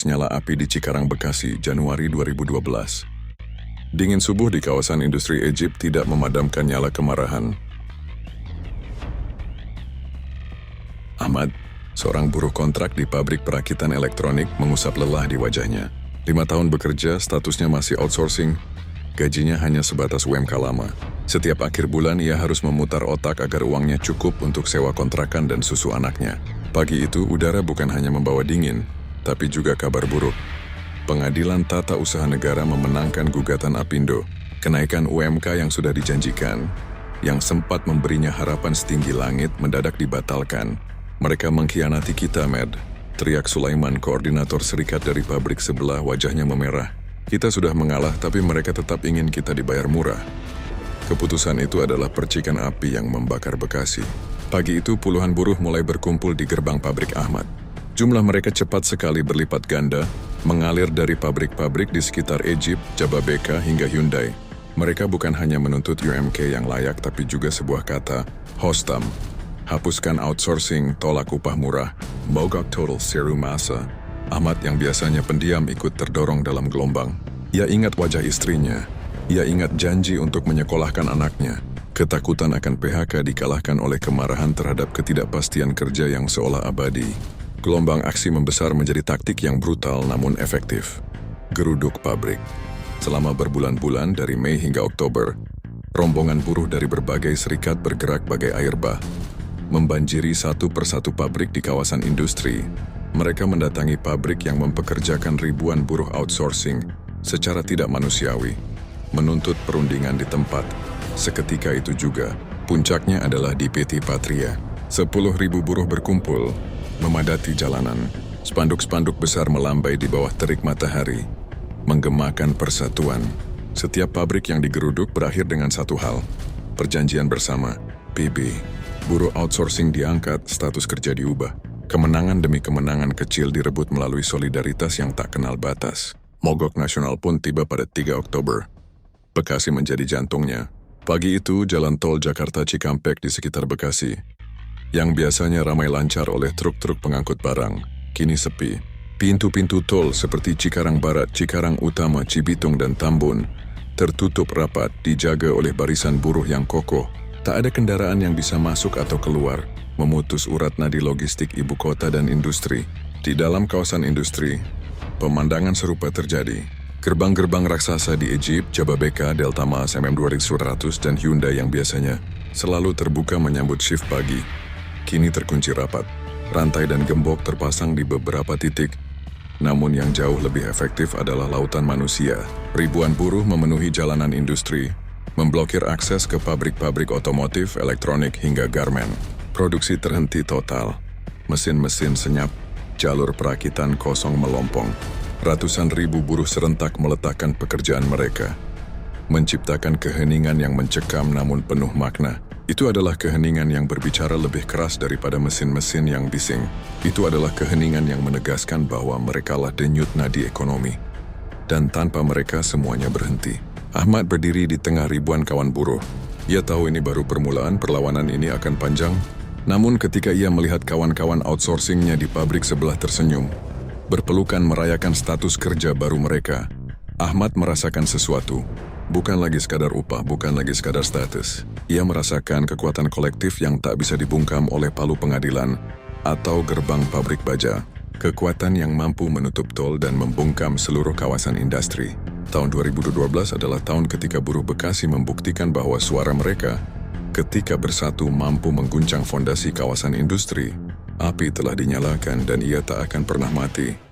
Nyala api di Cikarang, Bekasi, Januari 2012. Dingin subuh di kawasan industri Egypt tidak memadamkan nyala kemarahan. Ahmad, seorang buruh kontrak di pabrik perakitan elektronik, mengusap lelah di wajahnya. 5 tahun bekerja, statusnya masih outsourcing, gajinya hanya sebatas UMK lama. Setiap akhir bulan ia harus memutar otak agar uangnya cukup untuk sewa kontrakan dan susu anaknya. Pagi itu udara bukan hanya membawa dingin, tapi juga kabar buruk. Pengadilan Tata Usaha Negara memenangkan gugatan Apindo. Kenaikan UMK yang sudah dijanjikan, yang sempat memberinya harapan setinggi langit, mendadak dibatalkan. Mereka mengkhianati kita, Med, teriak Sulaiman, koordinator serikat dari pabrik sebelah, wajahnya memerah. Kita sudah mengalah, tapi mereka tetap ingin kita dibayar murah. Keputusan itu adalah percikan api yang membakar Bekasi. Pagi itu puluhan buruh mulai berkumpul di gerbang pabrik Ahmad. Jumlah mereka cepat sekali berlipat ganda, mengalir dari pabrik-pabrik di sekitar Egypt, Jababeka, hingga Hyundai. Mereka bukan hanya menuntut UMK yang layak, tapi juga sebuah kata, Hostam. Hapuskan outsourcing, tolak upah murah, mogok total seru masa. Ahmad yang biasanya pendiam ikut terdorong dalam gelombang. Ia ingat wajah istrinya. Ia ingat janji untuk menyekolahkan anaknya. Ketakutan akan PHK dikalahkan oleh kemarahan terhadap ketidakpastian kerja yang seolah abadi. Gelombang aksi membesar menjadi taktik yang brutal namun efektif. Geruduk pabrik. Selama berbulan-bulan dari Mei hingga Oktober, rombongan buruh dari berbagai serikat bergerak bagai air bah, membanjiri satu persatu pabrik di kawasan industri. Mereka mendatangi pabrik yang mempekerjakan ribuan buruh outsourcing secara tidak manusiawi, menuntut perundingan di tempat. Seketika itu juga, puncaknya adalah di PT Patria. 10.000 buruh berkumpul, memadati jalanan. Spanduk-spanduk besar melambai di bawah terik matahari, menggemakan persatuan. Setiap pabrik yang digeruduk berakhir dengan satu hal, perjanjian bersama, PB. Buruh outsourcing diangkat, status kerja diubah. Kemenangan demi kemenangan kecil direbut melalui solidaritas yang tak kenal batas. Mogok nasional pun tiba pada 3 Oktober. Bekasi menjadi jantungnya. Pagi itu, jalan tol Jakarta-Cikampek di sekitar Bekasi, yang biasanya ramai lancar oleh truk-truk pengangkut barang, kini sepi. Pintu-pintu tol seperti Cikarang Barat, Cikarang Utama, Cibitung, dan Tambun tertutup rapat, dijaga oleh barisan buruh yang kokoh. Tak ada kendaraan yang bisa masuk atau keluar, memutus urat nadi logistik ibu kota dan industri. Di dalam kawasan industri, pemandangan serupa terjadi. Gerbang-gerbang raksasa di Egypt, Jababeka, Delta Mas, MM2100, dan Hyundai yang biasanya selalu terbuka menyambut shift pagi, kini terkunci rapat. Rantai dan gembok terpasang di beberapa titik, namun yang jauh lebih efektif adalah lautan manusia. Ribuan buruh memenuhi jalanan industri, memblokir akses ke pabrik-pabrik otomotif, elektronik, hingga garmen. Produksi terhenti total, mesin-mesin senyap, jalur perakitan kosong melompong. Ratusan ribu buruh serentak meletakkan pekerjaan mereka, menciptakan keheningan yang mencekam namun penuh makna. Itu adalah keheningan yang berbicara lebih keras daripada mesin-mesin yang bising. Itu adalah keheningan yang menegaskan bahwa merekalah denyut nadi ekonomi. Dan tanpa mereka semuanya berhenti. Ahmad berdiri di tengah ribuan kawan buruh. Ia tahu ini baru permulaan, perlawanan ini akan panjang. Namun ketika ia melihat kawan-kawan outsourcingnya di pabrik sebelah tersenyum, berpelukan merayakan status kerja baru mereka, Ahmad merasakan sesuatu. Bukan lagi sekadar upah, bukan lagi sekadar status. Ia merasakan kekuatan kolektif yang tak bisa dibungkam oleh palu pengadilan atau gerbang pabrik baja. Kekuatan yang mampu menutup tol dan membungkam seluruh kawasan industri. Tahun 2012 adalah tahun ketika buruh Bekasi membuktikan bahwa suara mereka, ketika bersatu, mampu mengguncang fondasi kawasan industri. Api telah dinyalakan dan ia tak akan pernah mati.